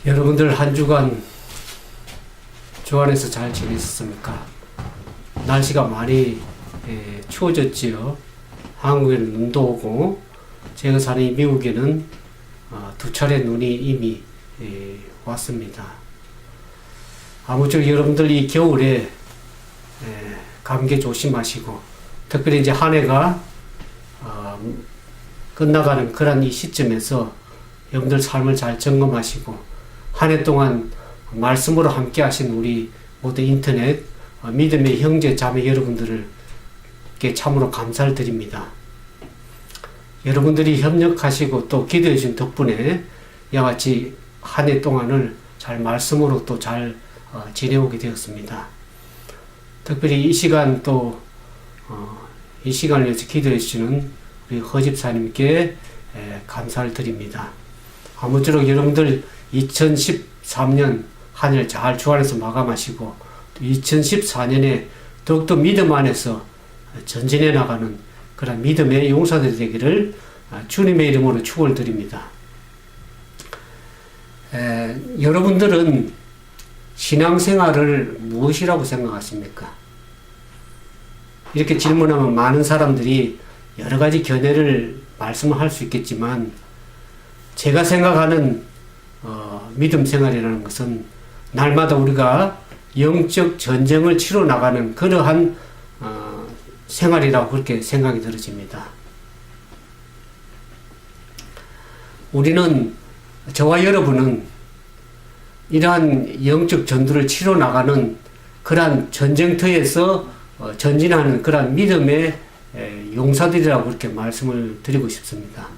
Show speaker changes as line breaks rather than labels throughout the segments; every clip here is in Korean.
여러분들 한 주간 주 안에서 잘 지냈습니까? 날씨가 많이 추워졌지요. 한국에는 눈도 오고 제가 사는 이 미국에는 두 차례 눈이 이미 왔습니다. 아무쪼록 여러분들 이 겨울에 감기 조심하시고, 특별히 이제 한 해가 끝나가는 그런 이 시점에서 여러분들 삶을 잘 점검하시고, 한 해 동안 말씀으로 함께 하신 우리 모두 인터넷 믿음의 형제 자매 여러분들께 참으로 감사를 드립니다. 여러분들이 협력하시고 또 기도해 주신 덕분에 이와 같이 한 해 동안을 잘 말씀으로 또 잘 지내오게 되었습니다. 특별히 이 시간 이 시간을 위해서 기도해 주시는 우리 허집사님께 감사를 드립니다. 아무쪼록 여러분들 2013년 한 해를 잘 주 안에서 마감하시고 2014년에 더욱더 믿음 안에서 전진해 나가는 그런 믿음의 용사들이 되기를 주님의 이름으로 축원을 드립니다. 여러분들은 신앙생활을 무엇이라고 생각하십니까? 이렇게 질문하면 많은 사람들이 여러 가지 견해를 말씀할 수 있겠지만, 제가 생각하는 믿음 생활이라는 것은 날마다 우리가 영적 전쟁을 치러 나가는 그러한 생활이라고 그렇게 생각이 들어집니다. 저와 여러분은 이러한 영적 전투를 치러 나가는 그러한 전쟁터에서 전진하는 그러한 믿음의 용사들이라고 그렇게 말씀을 드리고 싶습니다.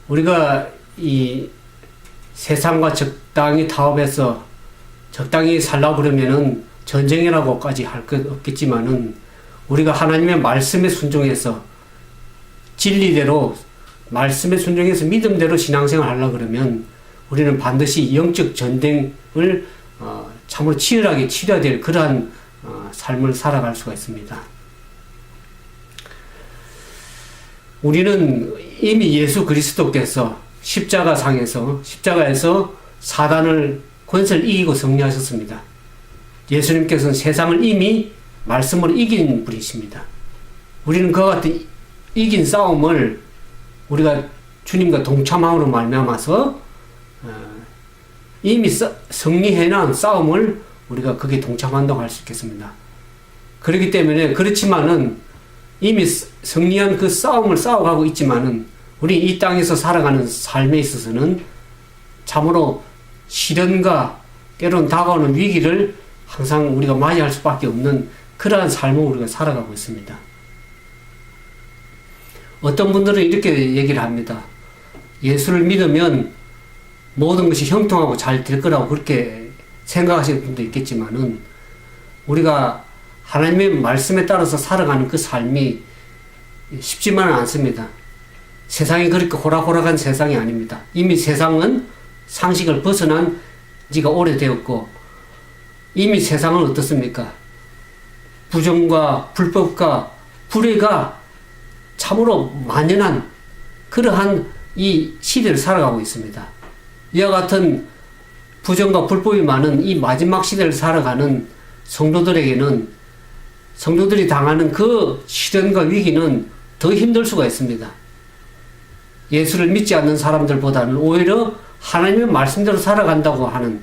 우리가 이 세상과 적당히 타협해서 적당히 살라고 그러면은 전쟁이라고까지 할 것 없겠지만은, 우리가 하나님의 말씀에 순종해서 진리대로 말씀에 순종해서 믿음대로 신앙생활 하려고 그러면 우리는 반드시 영적 전쟁을 참으로 치열하게 치러야 될 그러한 삶을 살아갈 수가 있습니다. 우리는 이미 예수 그리스도께서 십자가에서 사단을 권세를 이기고 승리하셨습니다. 예수님께서는 세상을 이미 말씀으로 이긴 분이십니다. 우리는 그와 같은 이긴 싸움을 우리가 주님과 동참함으로 말미암아서 이미 승리해난 싸움을 우리가 거기에 동참한다고 할 수 있겠습니다. 그렇기 때문에, 그렇지만은 이미 승리한 그 싸움을 싸워가고 있지만은 우리 이 땅에서 살아가는 삶에 있어서는 참으로 시련과 때로는 다가오는 위기를 항상 우리가 맞이할 수밖에 없는 그러한 삶을 우리가 살아가고 있습니다. 어떤 분들은 이렇게 얘기를 합니다. 예수를 믿으면 모든 것이 형통하고 잘 될 거라고 그렇게 생각하시는 분도 있겠지만은, 우리가 하나님의 말씀에 따라서 살아가는 그 삶이 쉽지만은 않습니다. 세상이 그렇게 호락호락한 세상이 아닙니다. 이미 세상은 상식을 벗어난 지가 오래되었고, 이미 세상은 어떻습니까? 부정과 불법과 불의가 참으로 만연한 그러한 이 시대를 살아가고 있습니다. 이와 같은 부정과 불법이 많은 이 마지막 시대를 살아가는 성도들에게는, 성도들이 당하는 그 시련과 위기는 더 힘들 수가 있습니다. 예수를 믿지 않는 사람들보다는 오히려 하나님의 말씀대로 살아간다고 하는,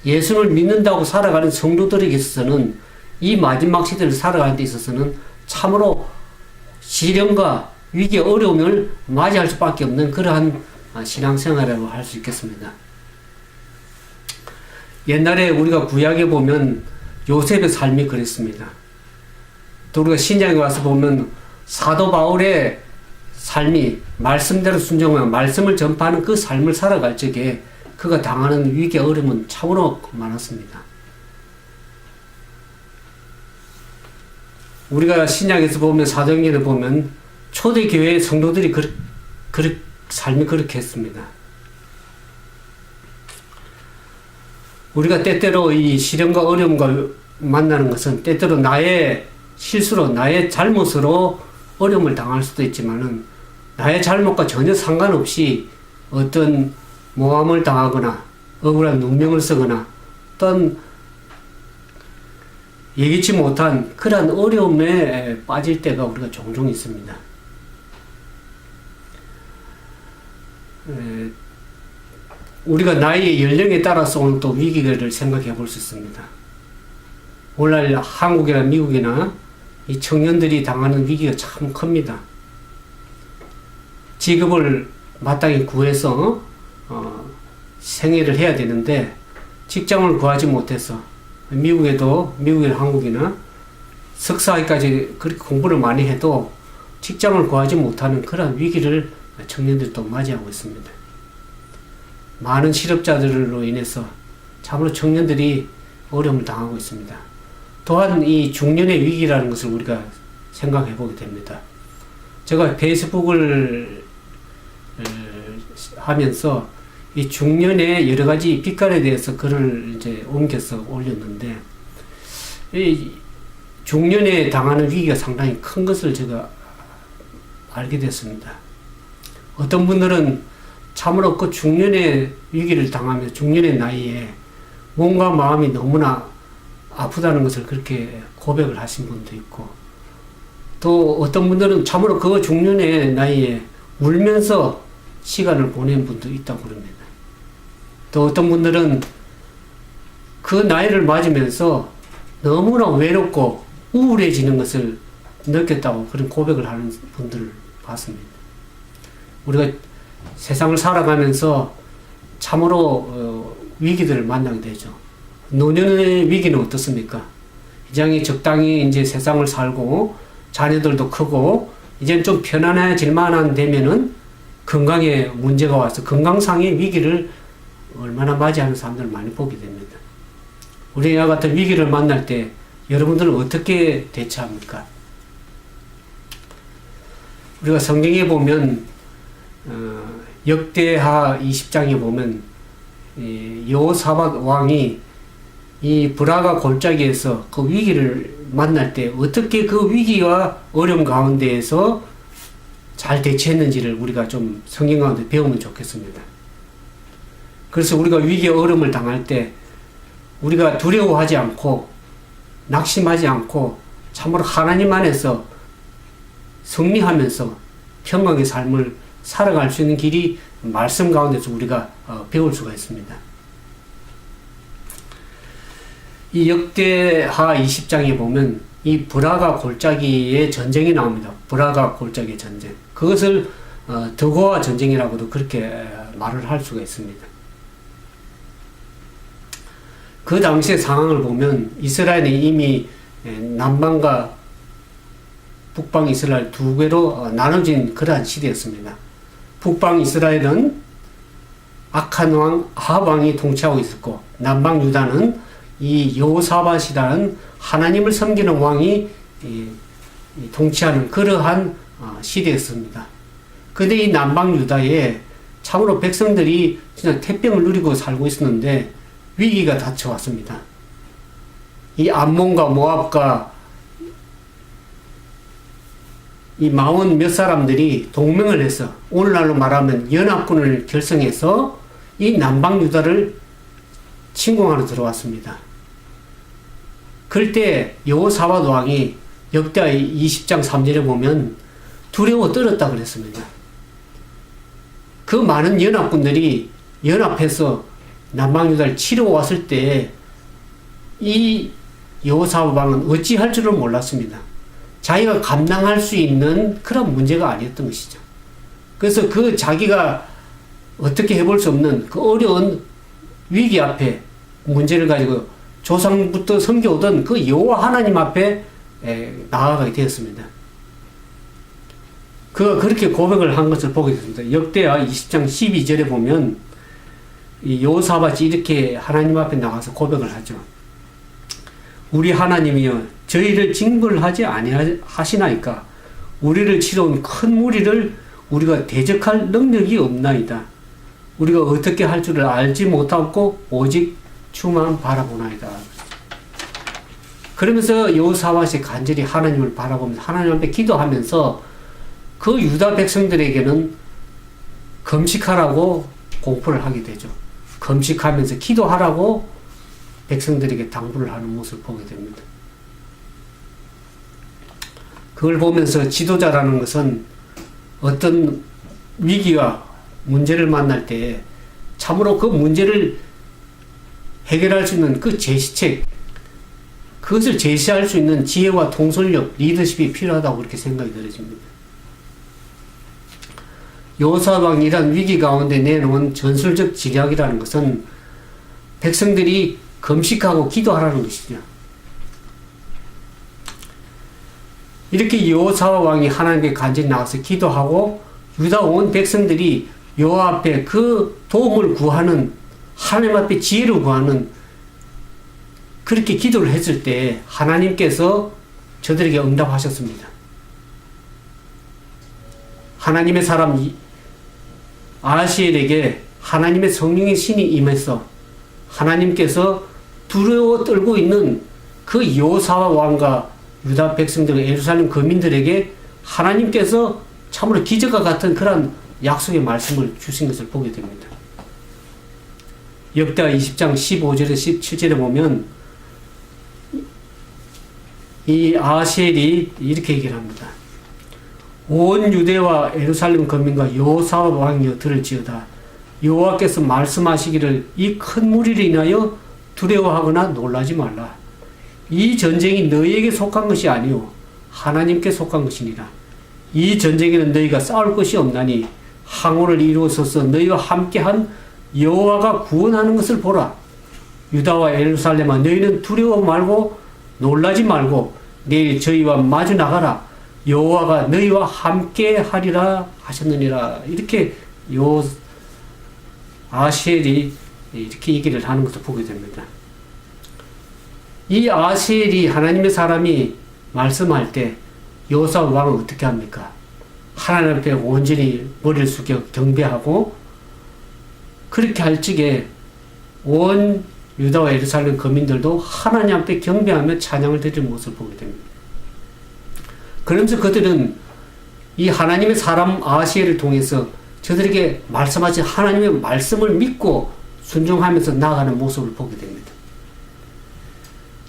예수를 믿는다고 살아가는 성도들에게 있어서는, 이 마지막 시대를 살아가는 데 있어서는 참으로 시련과 위기의 어려움을 맞이할 수밖에 없는 그러한 신앙생활이라고 할 수 있겠습니다. 옛날에 우리가 구약에 보면 요셉의 삶이 그랬습니다. 또 우리가 신약에 와서 보면 사도 바울의 삶이 말씀대로 순종하며 말씀을 전파하는 그 삶을 살아갈 적에 그가 당하는 위기의 어려움은 참으로 많았습니다. 우리가 신약에서 보면, 사도행전에 보면 초대교회의 성도들이 삶이 그렇게 했습니다. 우리가 때때로 이 시련과 어려움과 만나는 것은 때때로 나의 실수로, 나의 잘못으로 어려움을 당할 수도 있지만은, 나의 잘못과 전혀 상관없이 어떤 모함을 당하거나 억울한 누명을 쓰거나 어떤 예기치 못한 그러한 어려움에 빠질 때가 우리가 종종 있습니다. 우리가 나이의 연령에 따라서 오는 또 위기를 생각해 볼 수 있습니다. 오늘날 한국이나 미국이나 이 청년들이 당하는 위기가 참 큽니다. 직업을 마땅히 구해서 생애를 해야 되는데 직장을 구하지 못해서 미국이나 한국이나 석사까지 그렇게 공부를 많이 해도 직장을 구하지 못하는 그런 위기를 청년들이 또 맞이하고 있습니다. 많은 실업자들로 인해서 참으로 청년들이 어려움을 당하고 있습니다. 또한 이 중년의 위기라는 것을 우리가 생각해 보게 됩니다. 제가 페이스북을 하면서 이 중년의 여러 가지 빛깔에 대해서 글을 이제 옮겨서 올렸는데, 이 중년에 당하는 위기가 상당히 큰 것을 제가 알게 됐습니다. 어떤 분들은 참으로 그 중년의 위기를 당하며 중년의 나이에 몸과 마음이 너무나 아프다는 것을 그렇게 고백을 하신 분도 있고, 또 어떤 분들은 참으로 그 중년의 나이에 울면서 시간을 보낸 분도 있다고 그럽니다. 또 어떤 분들은 그 나이를 맞으면서 너무나 외롭고 우울해지는 것을 느꼈다고 그런 고백을 하는 분들을 봤습니다. 우리가 세상을 살아가면서 참으로 위기들을 만나게 되죠. 노년의 위기는 어떻습니까? 이제 적당히 이제 세상을 살고 자녀들도 크고 이제 좀 편안해질 만한 되면은 건강에 문제가 와서 건강상의 위기를 얼마나 맞이하는 사람들을 많이 보게 됩니다. 우리와 같은 위기를 만날 때 여러분들은 어떻게 대처합니까? 우리가 성경에 보면 역대하 20장에 보면 여호사밧 왕이 이 브라가 골짜기에서 그 위기를 만날 때 어떻게 그 위기와 어려움 가운데에서 잘 대처했는지를 우리가 좀 성경 가운데 배우면 좋겠습니다. 그래서 우리가 위기와 어려움을 당할 때 우리가 두려워하지 않고 낙심하지 않고 참으로 하나님 안에서 승리하면서 평강의 삶을 살아갈 수 있는 길이 말씀 가운데서 우리가 배울 수가 있습니다. 이 역대하 20장에 보면 이 브라가 골짜기의 전쟁이 나옵니다. 브라가 골짜기의 전쟁. 그것을 드고아 전쟁이라고도 그렇게 말을 할 수가 있습니다. 그 당시의 상황을 보면 이스라엘이 이미 남방과 북방 이스라엘 두 개로 나눠진 그러한 시대였습니다. 북방 이스라엘은 악한 왕 아합 왕이 통치하고 있었고, 남방 유다는 이 여호사밧이라는 하나님을 섬기는 왕이 통치하는 그러한 시대였습니다. 그런데 이 남방 유다에 참으로 백성들이 진짜 태평을 누리고 살고 있었는데 위기가 닥쳐왔습니다. 이 암몬과 모압과 이 마온 몇 사람들이 동맹을 해서 오늘날로 말하면 연합군을 결성해서 이 남방 유다를 침공하러 들어왔습니다. 그럴 때 여호사밧 왕이 역대하 20장 3절에 보면 두려워 떨었다 그랬습니다. 그 많은 연합군들이 연합해서 남방 유다를 치러 왔을 때 이 여호사밧 왕은 어찌할 줄을 몰랐습니다. 자기가 감당할 수 있는 그런 문제가 아니었던 것이죠. 그래서 그 자기가 어떻게 해볼 수 없는 그 어려운 위기 앞에 문제를 가지고 조상부터 섬겨오던 그 여호와 하나님 앞에 나아가게 되었습니다. 그가 그렇게 고백을 한 것을 보게 됐습니다. 역대하 20장 12절에 보면 이 여호사밧이 이렇게 하나님 앞에 나가서 고백을 하죠. 우리 하나님이여 저희를 징벌하지 아니하시나이까? 우리를 치러온 큰 무리를 우리가 대적할 능력이 없나이다. 우리가 어떻게 할 줄을 알지 못하고 오직 주만 바라보나이다. 그러면서 여호사밧이 간절히 하나님을 바라보면서 하나님 앞에 기도하면서 그 유다 백성들에게는 금식하라고 공포를 하게 되죠. 금식하면서 기도하라고 백성들에게 당부를 하는 모습을 보게 됩니다. 그걸 보면서 지도자라는 것은 어떤 위기와 문제를 만날 때 참으로 그 문제를 해결할 수 있는 그 제시책, 그것을 제시할 수 있는 지혜와 통솔력, 리더십이 필요하다고 그렇게 생각이 들어집니다. 여호사밧이 이런 위기 가운데 내놓은 전술적 지략이라는 것은 백성들이 금식하고 기도하라는 것이죠. 이렇게 여호사밧 왕이 하나님께 간절히 나가서 기도하고 유다 온 백성들이 여호와 앞에 그 도움을 구하는, 하나님 앞에 지혜를 구하는 그렇게 기도를 했을 때 하나님께서 저들에게 응답하셨습니다. 하나님의 사람 아하시엘에게 하나님의 성령의 신이 임해서 하나님께서 두려워 떨고 있는 그 여호사밧 왕과 유다 백성들, 예루살렘 거민들에게 하나님께서 참으로 기적과 같은 그런 약속의 말씀을 주신 것을 보게 됩니다. 역대하 20장 15절에서 17절에 보면 이 아하시엘이 이렇게 얘기를 합니다. 온 유대와 예루살렘 거민과 여호사밧 왕이여 들을지어다. 여호와께서 말씀하시기를 이 큰 무리를 인하여 두려워하거나 놀라지 말라. 이 전쟁이 너희에게 속한 것이 아니오 하나님께 속한 것이니라. 이 전쟁에는 너희가 싸울 것이 없나니 항오를 이루어서서 너희와 함께한 여호와가 구원하는 것을 보라. 유다와 예루살렘아 너희는 두려워 말고 놀라지 말고 내일 저희와 마주 나가라. 여호와가 너희와 함께 하리라 하셨느니라. 이렇게 아하시엘이 이렇게 얘기를 하는 것을 보게 됩니다. 이 아하시엘이 하나님의 사람이 말씀할 때 여호사밧 왕은 어떻게 합니까? 하나님 앞에 온전히 머리를 숙여 경배하고 그렇게 할 적에 온 유다와 예루살렘 거민들도 하나님 앞에 경배하며 찬양을 드리는 모습을 보게 됩니다. 그러면서 그들은 이 하나님의 사람 아하시엘을 통해서 저들에게 말씀하신 하나님의 말씀을 믿고 순종하면서 나아가는 모습을 보게 됩니다.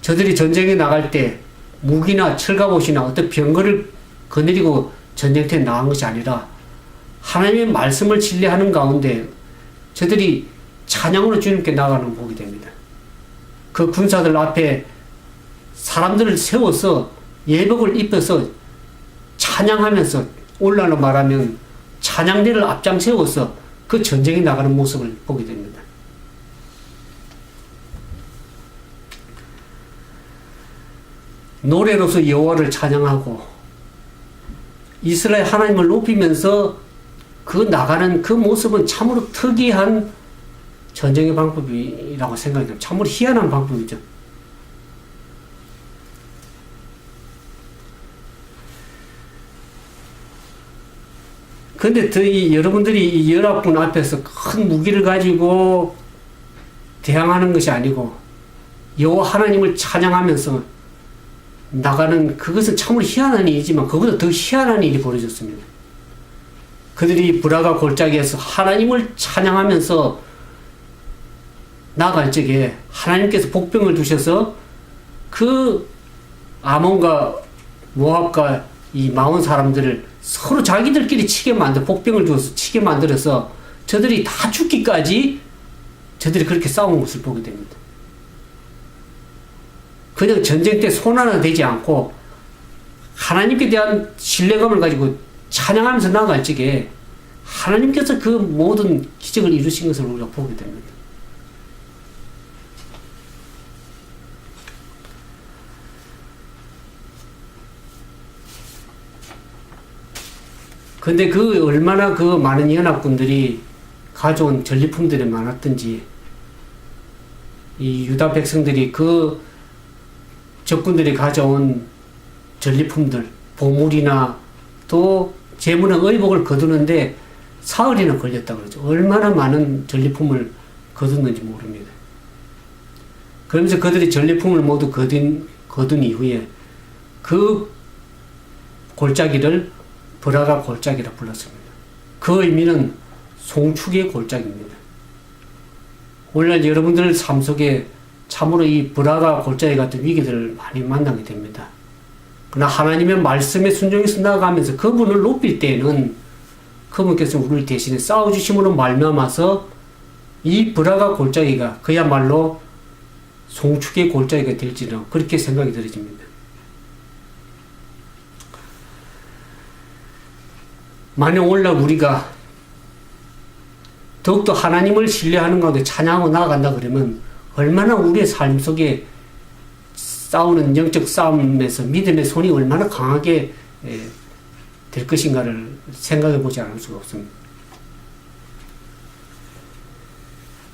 저들이 전쟁에 나갈 때 무기나 철갑옷이나 어떤 병거를 거느리고 전쟁터에 나간 것이 아니라 하나님의 말씀을 신뢰하는 가운데 저들이 찬양으로 주님께 나가는 걸 보게 됩니다. 그 군사들 앞에 사람들을 세워서 예복을 입혀서 찬양하면서 올라로 말하면 찬양대를 앞장 세워서 그 전쟁에 나가는 모습을 보게 됩니다. 노래로서 여호와를 찬양하고 이스라엘 하나님을 높이면서 그 나가는 그 모습은 참으로 특이한 전쟁의 방법이라고 생각이 듭니다. 참으로 희한한 방법이죠. 근데 여러분들이 이 연합군 앞에서 큰 무기를 가지고 대항하는 것이 아니고 여호와 하나님을 찬양하면서 나가는 그것은 참으로 희한한 일이지만 그보다 더 희한한 일이 벌어졌습니다. 그들이 브라가 골짜기에서 하나님을 찬양하면서 나갈 적에 하나님께서 복병을 두셔서 그 아몬과 모압과 이 마온 사람들을 서로 자기들끼리 치게 만들어 복병을 두어서 치게 만들어서 저들이 다 죽기까지 저들이 그렇게 싸우는 것을 보게 됩니다. 그냥 전쟁 때 손 하나 되지 않고 하나님께 대한 신뢰감을 가지고 찬양하면서 나아갈 적에 하나님께서 그 모든 기적을 이루신 것을 우리가 보게 됩니다. 근데 그 얼마나 그 많은 연합군들이 가져온 전리품들이 많았던지 이 유다 백성들이 그 적군들이 가져온 전리품들, 보물이나 또 재물은 의복을 거두는데 사흘이나 걸렸다고 그러죠. 얼마나 많은 전리품을 거뒀는지 모릅니다. 그러면서 그들이 전리품을 모두 거둔 이후에 그 골짜기를 브라가 골짜기라 불렀습니다. 그 의미는 송축의 골짜기입니다. 오늘날 여러분들 삶 속에 참으로 이 불화가 골짜기 같은 위기들을 많이 만나게 됩니다. 그러나 하나님의 말씀에 순종해서 나아가면서 그분을 높일 때에는 그분께서 우리를 대신에 싸워주심으로 말미암아서 이 불화가 골짜기가 그야말로 송축의 골짜기가 될지는 그렇게 생각이 들어집니다. 만약 오늘날 우리가 더욱더 하나님을 신뢰하는 가운데 찬양하고 나아간다 그러면 얼마나 우리의 삶 속에 싸우는 영적 싸움에서 믿음의 손이 얼마나 강하게 될 것인가를 생각해 보지 않을 수가 없습니다.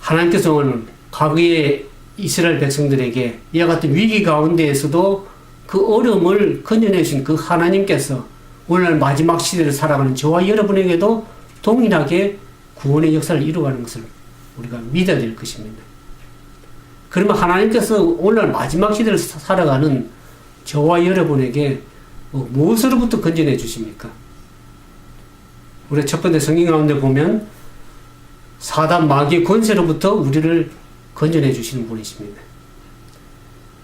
하나님께서 오늘 과거의 이스라엘 백성들에게 이와 같은 위기 가운데에서도 그 어려움을 건져내신 그 하나님께서 오늘날 마지막 시대를 살아가는 저와 여러분에게도 동일하게 구원의 역사를 이루어가는 것을 우리가 믿어야 될 것입니다. 그러면 하나님께서 오늘날 마지막 시대를 살아가는 저와 여러분에게 무엇으로부터 건져내 주십니까? 우리 첫 번째 성경 가운데 보면 사단 마귀의 권세로부터 우리를 건져내 주시는 분이십니다.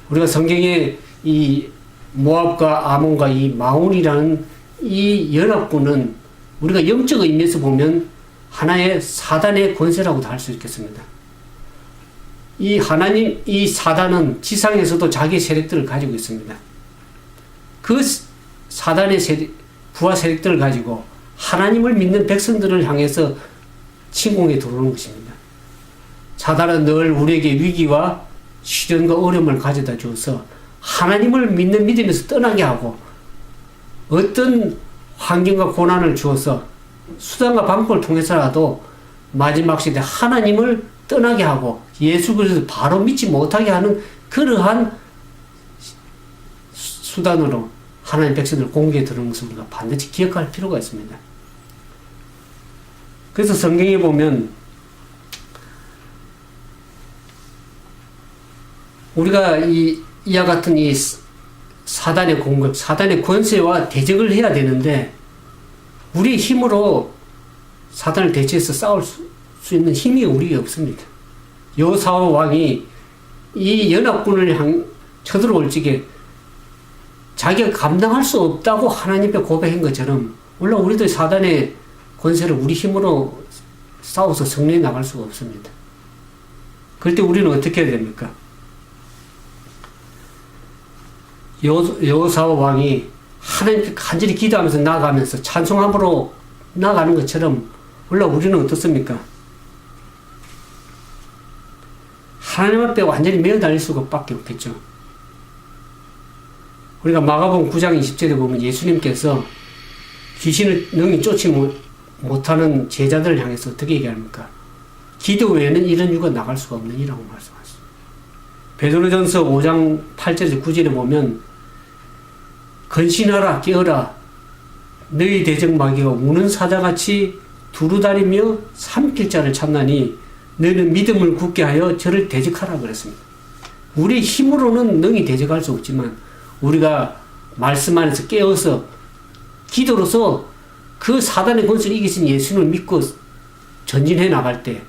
우리가 성경에 이 모압과 아몬과 이 마온이라는 이 연합군은 우리가 영적 의미에서 보면 하나의 사단의 권세라고도 할 수 있겠습니다. 이 사단은 지상에서도 자기의 세력들을 가지고 있습니다. 그 사단의 부하 세력들을 가지고 하나님을 믿는 백성들을 향해서 침공에 들어오는 것입니다. 사단은 늘 우리에게 위기와 시련과 어려움을 가져다 주어서 하나님을 믿는 믿음에서 떠나게 하고 어떤 환경과 고난을 주어서 수단과 방법을 통해서라도 마지막 시대 하나님을 떠나게 하고 예수 그리스도를 바로 믿지 못하게 하는 그러한 수단으로 하나님 백성들을 공격에 들어오는 것을 우리가 반드시 기억할 필요가 있습니다. 그래서 성경에 보면 우리가 이와 같은 이 사단의 공격, 사단의 권세와 대적을 해야 되는데 우리의 힘으로 사단을 대체해서 싸울 수 있는 힘이 우리에게 없습니다. 여호사밧 왕이 이 연합군을 쳐들어올 적에 자기가 감당할 수 없다고 하나님 앞에 고백한 것처럼 물론 우리도 사단의 권세를 우리 힘으로 싸워서 승리해 나갈 수가 없습니다. 그럴 때 우리는 어떻게 해야 됩니까? 여호사밧 왕이 하나님께 간절히 기도하면서 나아가면서 찬송함으로 나아가는 것처럼 물론 우리는 어떻습니까? 하나님 앞에 완전히 매어 달릴 수밖에 없겠죠. 우리가 마가복음 9장 20절에 보면 예수님께서 귀신을 능히 쫓지 못하는 제자들을 향해서 어떻게 얘기합니까? 기도 외에는 이런 유가 나갈 수가 없는 이라고 말씀하셨습니다. 베드로전서 5장 8절에서 9절에 보면 근신하라 깨어라 너희 대적 마귀가 우는 사자같이 두루다리며 삼킬 자를 찾나니 너는 믿음을 굳게 하여 저를 대적하라 그랬습니다. 우리의 힘으로는 능히 대적할 수 없지만 우리가 말씀 안에서 깨어서 기도로서 그 사단의 권세를 이기신 예수님을 믿고 전진해 나갈 때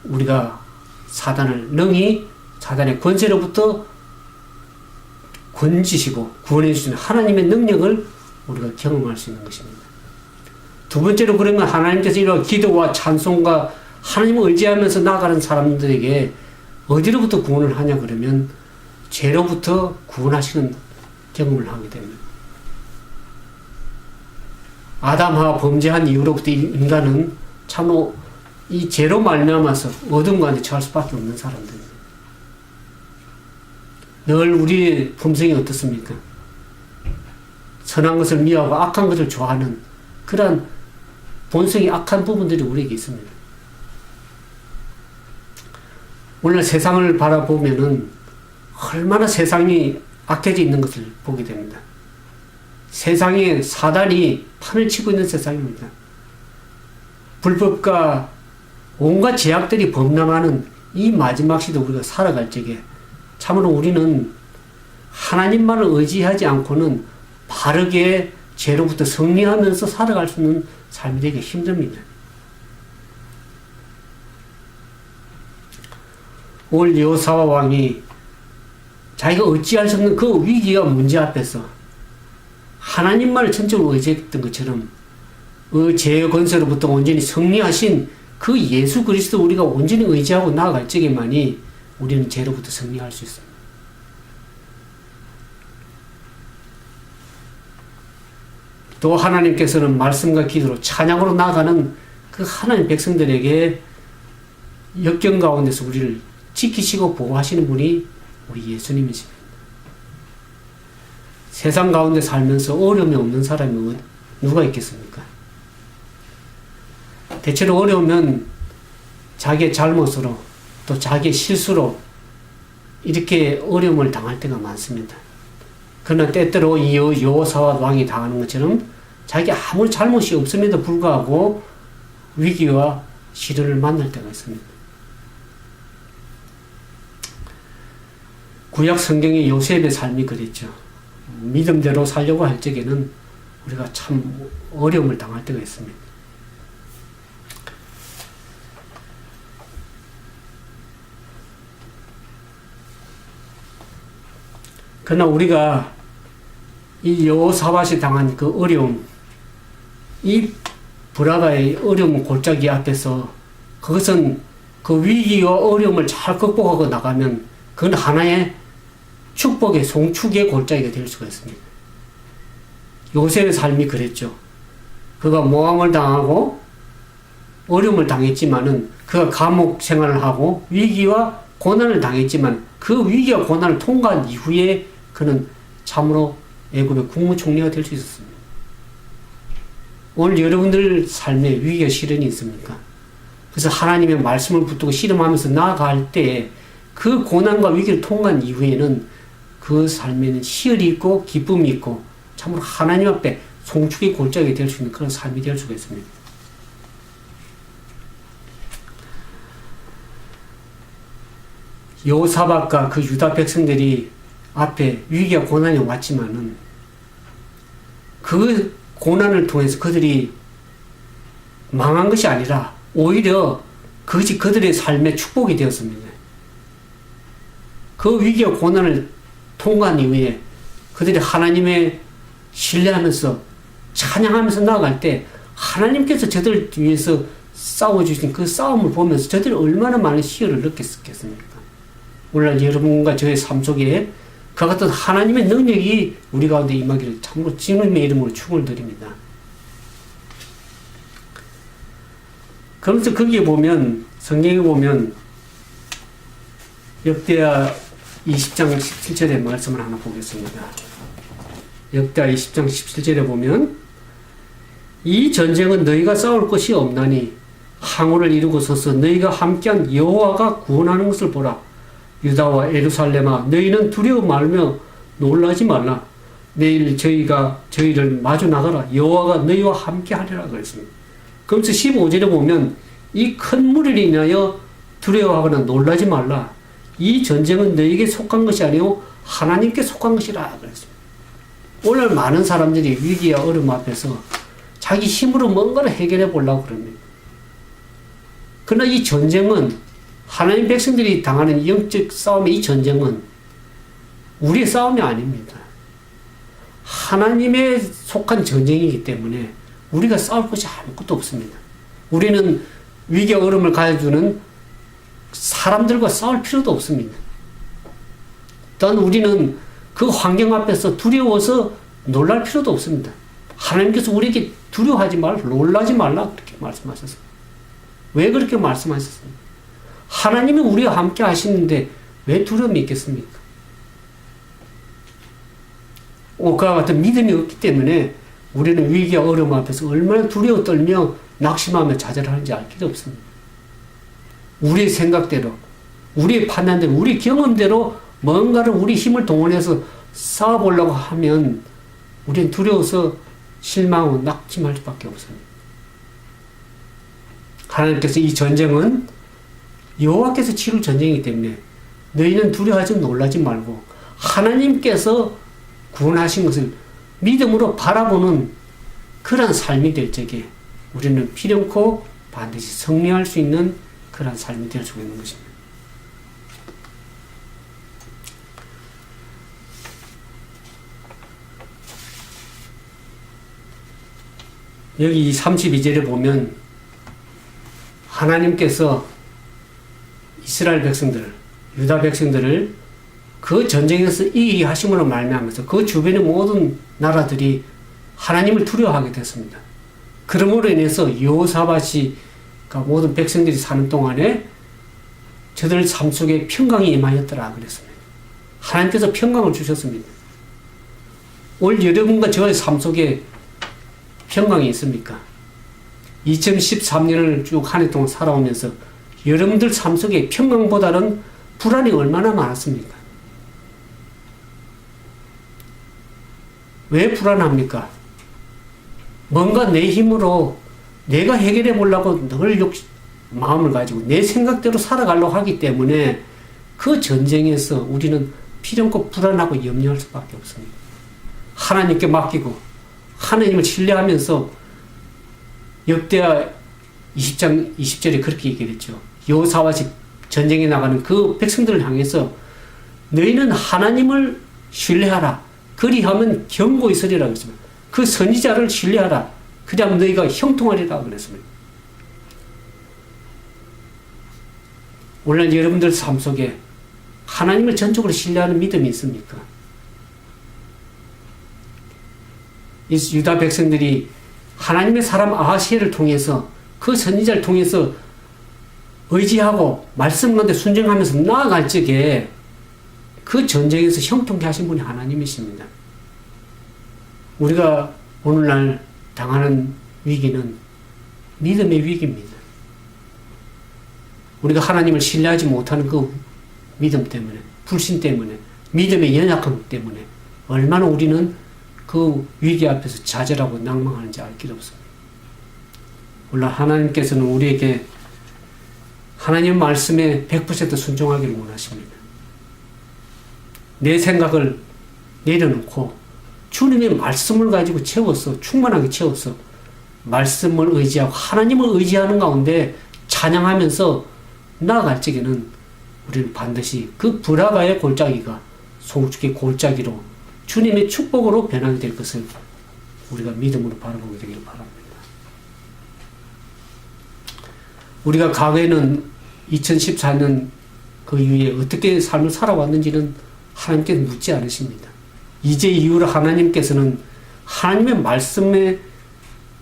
우리가 사단을 능히 사단의 권세로부터 건지시고 구원해 주시는 하나님의 능력을 우리가 경험할 수 있는 것입니다. 두 번째로 그러면 하나님께서 이러한 기도와 찬송과 하나님을 의지하면서 나아가는 사람들에게 어디로부터 구원을 하냐 그러면 죄로부터 구원하시는 경험을 하게 됩니다. 아담하와 범죄한 이후로부터 인간은 참으로 이 죄로 말미암아서 어둠 가운데 처할 수밖에 없는 사람들입니다. 늘 우리의 품성이 어떻습니까? 선한 것을 미워하고 악한 것을 좋아하는 그런 본성이 악한 부분들이 우리에게 있습니다. 오늘 세상을 바라보면은 얼마나 세상이 악해져 있는 것을 보게 됩니다. 세상에 사단이 판을 치고 있는 세상입니다. 불법과 온갖 제약들이 범람하는 이 마지막 시대 우리가 살아갈 적에 참으로 우리는 하나님만을 의지하지 않고는 바르게 죄로부터 승리하면서 살아갈 수 있는 삶이 되기 힘듭니다. 올 여호사밧 왕이 자기가 어찌할 수 없는 그 위기와 문제 앞에서 하나님만을 전적으로 의지했던 것처럼 죄의 권세로부터 온전히 승리하신 그 예수 그리스도 우리가 온전히 의지하고 나아갈 적에만이 우리는 죄로부터 승리할 수 있습니다. 또 하나님께서는 말씀과 기도로 찬양으로 나아가는 그 하나님 백성들에게 역경 가운데서 우리를 지키시고 보호하시는 분이 우리 예수님이십니다. 세상 가운데 살면서 어려움이 없는 사람이 누가 있겠습니까? 대체로 어려우면 자기의 잘못으로 또 자기의 실수로 이렇게 어려움을 당할 때가 많습니다. 그러나 때때로 이 여호사밧 왕이 당하는 것처럼 자기 아무 잘못이 없음에도 불구하고 위기와 시련을 만날 때가 있습니다. 구약 성경의 요셉의 삶이 그랬죠. 믿음대로 살려고 할 적에는 우리가 참 어려움을 당할 때가 있습니다. 그러나 우리가 이 여호사밧이 당한 그 어려움, 이 브라다의 어려움 골짜기 앞에서 그것은 그 위기와 어려움을 잘 극복하고 나가면 그건 하나의 축복의 송축의 골짜기가 될 수가 있습니다. 요셉의 삶이 그랬죠. 그가 모함을 당하고 어려움을 당했지만은 그가 감옥 생활을 하고 위기와 고난을 당했지만 그 위기와 고난을 통과한 이후에 그는 참으로 애굽의 국무총리가 될 수 있었습니다. 오늘 여러분들 삶에 위기와 시련이 있습니까? 그래서 하나님의 말씀을 붙들고 씨름하면서 나아갈 때 그 고난과 위기를 통과한 이후에는 그 삶에는 희열이 있고 기쁨이 있고 참으로 하나님 앞에 송축의 골짜기가 될 수 있는 그런 삶이 될 수가 있습니다. 여호사밧과 그 유다 백성들이 앞에 위기와 고난이 왔지만은 그 고난을 통해서 그들이 망한 것이 아니라 오히려 그것이 그들의 삶의 축복이 되었습니다. 그 위기와 고난을 통과한 이후에 그들이 하나님의 신뢰하면서 찬양하면서 나아갈 때 하나님께서 저들을 위해서 싸워주신 그 싸움을 보면서 저들이 얼마나 많은 희열을 느꼈겠습니까? 오늘날 여러분과 저의 삶 속에 그 같은 하나님의 능력이 우리 가운데 임하기를 참으로 주님의 이름으로 축원을 드립니다. 그러면서 거기에 보면 성경에 보면 역대하 20장 17절의 말씀을 하나 보겠습니다. 역대하 20장 17절에 보면 이 전쟁은 너희가 싸울 것이 없나니 항우를 이루고 서서 너희가 함께한 여호와가 구원하는 것을 보라. 유다와 예루살렘아 너희는 두려워 말며 놀라지 말라. 내일 저희를 마주 나가라. 여호와가 너희와 함께 하리라 그랬습니다. 그러면서 15절에 보면 이 큰 무리를 인하여 두려워하거나 놀라지 말라. 이 전쟁은 너희에게 속한 것이 아니오 하나님께 속한 것이라 그랬습니다. 오늘 많은 사람들이 위기와 어려움 앞에서 자기 힘으로 뭔가를 해결해 보려고 그럽니다. 그러나 이 전쟁은 하나님 백성들이 당하는 영적 싸움의 이 전쟁은 우리의 싸움이 아닙니다. 하나님에 속한 전쟁이기 때문에 우리가 싸울 것이 아무것도 없습니다. 우리는 위기와 어려움을 가해주는 사람들과 싸울 필요도 없습니다. 또한 우리는 그 환경 앞에서 두려워서 놀랄 필요도 없습니다. 하나님께서 우리에게 두려워하지 말라, 놀라지 말라 그렇게 말씀하셨습니다. 왜 그렇게 말씀하셨습니까? 하나님이 우리와 함께 하시는데 왜 두려움이 있겠습니까? 그와 같은 믿음이 없기 때문에 우리는 위기와 어려움 앞에서 얼마나 두려워 떨며 낙심하며 좌절하는지 알 길이 없습니다. 우리의 생각대로, 우리의 판단대로, 우리 경험대로 뭔가를 우리 힘을 동원해서 싸워보려고 하면 우리는 두려워서 실망하고 낙심할 수밖에 없습니다. 하나님께서 이 전쟁은 여호와께서 치룰 전쟁이기 때문에 너희는 두려워하지 놀라지 말고 하나님께서 구원하신 것을 믿음으로 바라보는 그러한 삶이 될 적에 우리는 필연코 반드시 승리할 수 있는 그러한 삶이 될 수 있는 것입니다. 여기 32절에 보면 하나님께서 이스라엘 백성들, 유다 백성들을 그 전쟁에서 이기게 하심으로 말미암아서 그 주변의 모든 나라들이 하나님을 두려워하게 됐습니다. 그러므로 인해서 여호사밧이 모든 백성들이 사는 동안에 저들 삶 속에 평강이 임하였더라 그랬습니다. 하나님께서 평강을 주셨습니다. 올 여러분과 저의 삶 속에 평강이 있습니까? 2013년을 쭉 한 해 동안 살아오면서 여러분들 삶 속에 평강보다는 불안이 얼마나 많았습니까? 왜 불안합니까? 뭔가 내 힘으로 내가 해결해 보려고 늘 마음을 가지고 내 생각대로 살아가려고 하기 때문에 그 전쟁에서 우리는 필연코 불안하고 염려할 수밖에 없습니다. 하나님께 맡기고 하나님을 신뢰하면서 역대하 20장 20절에 그렇게 얘기했죠. 여호사밧이 전쟁에 나가는 그 백성들을 향해서 너희는 하나님을 신뢰하라. 그리하면 견고 있으리라 그랬습니다. 그 선지자를 신뢰하라. 그리하면 너희가 형통하리라 그랬습니다. 오늘 여러분들 삶 속에 하나님을 전적으로 신뢰하는 믿음이 있습니까? 이 유다 백성들이 하나님의 사람 아하시엘을 통해서 그 선지자를 통해서 의지하고 말씀 가운데 순종하면서 나아갈 적에 그 전쟁에서 형통케 하신 분이 하나님이십니다. 우리가 오늘날 당하는 위기는 믿음의 위기입니다. 우리가 하나님을 신뢰하지 못하는 그 믿음 때문에, 불신 때문에, 믿음의 연약함 때문에 얼마나 우리는 그 위기 앞에서 좌절하고 낭망하는지 알 길 없습니다. 물론 하나님께서는 우리에게 하나님 말씀에 100% 순종하기를 원하십니다. 내 생각을 내려놓고 주님의 말씀을 가지고 채워서 충만하게 채워서 말씀을 의지하고 하나님을 의지하는 가운데 찬양하면서 나아갈 적에는 우리는 반드시 그 브라가의 골짜기가 송축의 골짜기로 주님의 축복으로 변하게 될 것을 우리가 믿음으로 바라보게 되기를 바랍니다. 우리가 과거에는 2014년 그 이후에 어떻게 삶을 살아왔는지는 하나님께 묻지 않으십니다. 이제 이후로 하나님께서는 하나님의 말씀의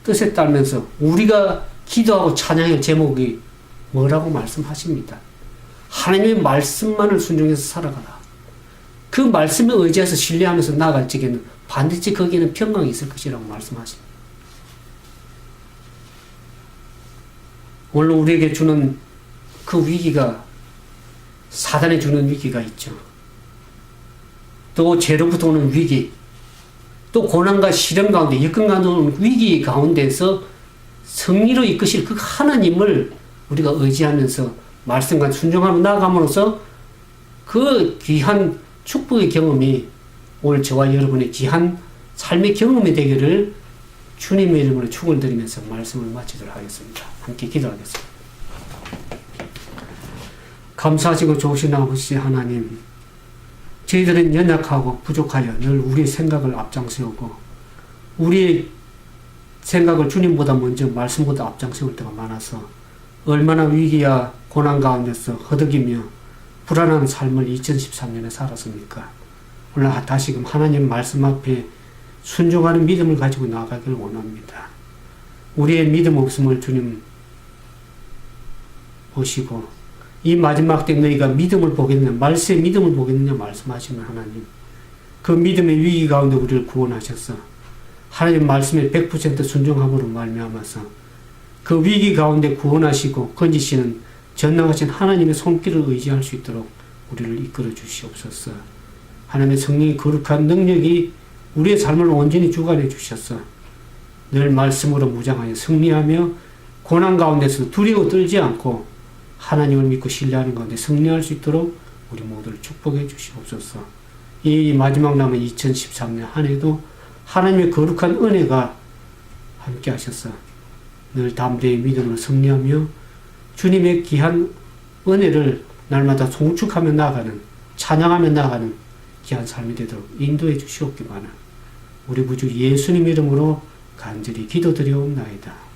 뜻에 따르면서 우리가 기도하고 찬양의 제목이 뭐라고 말씀하십니다. 하나님의 말씀만을 순종해서 살아가라. 그 말씀에 의지해서 신뢰하면서 나아갈 적에는 반드시 거기에는 평강이 있을 것이라고 말씀하십니다. 오늘 우리에게 주는 그 위기가 사단이 주는 위기가 있죠. 또 죄로부터 오는 위기, 또 고난과 시련 가운데 역경 가운데 오는 위기 가운데서 승리로 이끄실 그 하나님을 우리가 의지하면서 말씀과 순종하며 나아감으로써 그 귀한 축복의 경험이 오늘 저와 여러분의 귀한 삶의 경험이 되기를 주님의 이름으로 축원을 드리면서 말씀을 마치도록 하겠습니다. 함께 기도하겠습니다. 감사하시고 좋으신 아버지 하나님, 저희들은 연약하고 부족하여 늘 우리의 생각을 앞장세우고 우리의 생각을 주님보다 먼저 말씀보다 앞장세울 때가 많아서 얼마나 위기와 고난 가운데서 허덕이며 불안한 삶을 2013년에 살았습니까? 오늘 다시금 하나님 말씀 앞에 순종하는 믿음을 가지고 나아가기를 원합니다. 우리의 믿음 없음을 주님 보시고 이 마지막 때 너희가 믿음을 보겠느냐, 말세의 믿음을 보겠느냐 말씀하시는 하나님, 그 믿음의 위기 가운데 우리를 구원하셔서 하나님 말씀에 100% 순종함으로 말미암아서 그 위기 가운데 구원하시고 건지시는 전능하신 하나님의 손길을 의지할 수 있도록 우리를 이끌어 주시옵소서. 하나님의 성령의 거룩한 능력이 우리의 삶을 온전히 주관해 주셔서 늘 말씀으로 무장하여 승리하며 고난 가운데서 두려워 떨지 않고 하나님을 믿고 신뢰하는 가운데 승리할 수 있도록 우리 모두를 축복해 주시옵소서. 이 마지막 남은 2013년 한 해도 하나님의 거룩한 은혜가 함께 하셔서 늘 담대히 믿음으로 승리하며 주님의 귀한 은혜를 날마다 송축하며 나아가는, 찬양하며 나아가는 귀한 삶이 되도록 인도해 주시옵기만을 우리 구주 예수님 이름으로
간절히 기도드리옵나이다.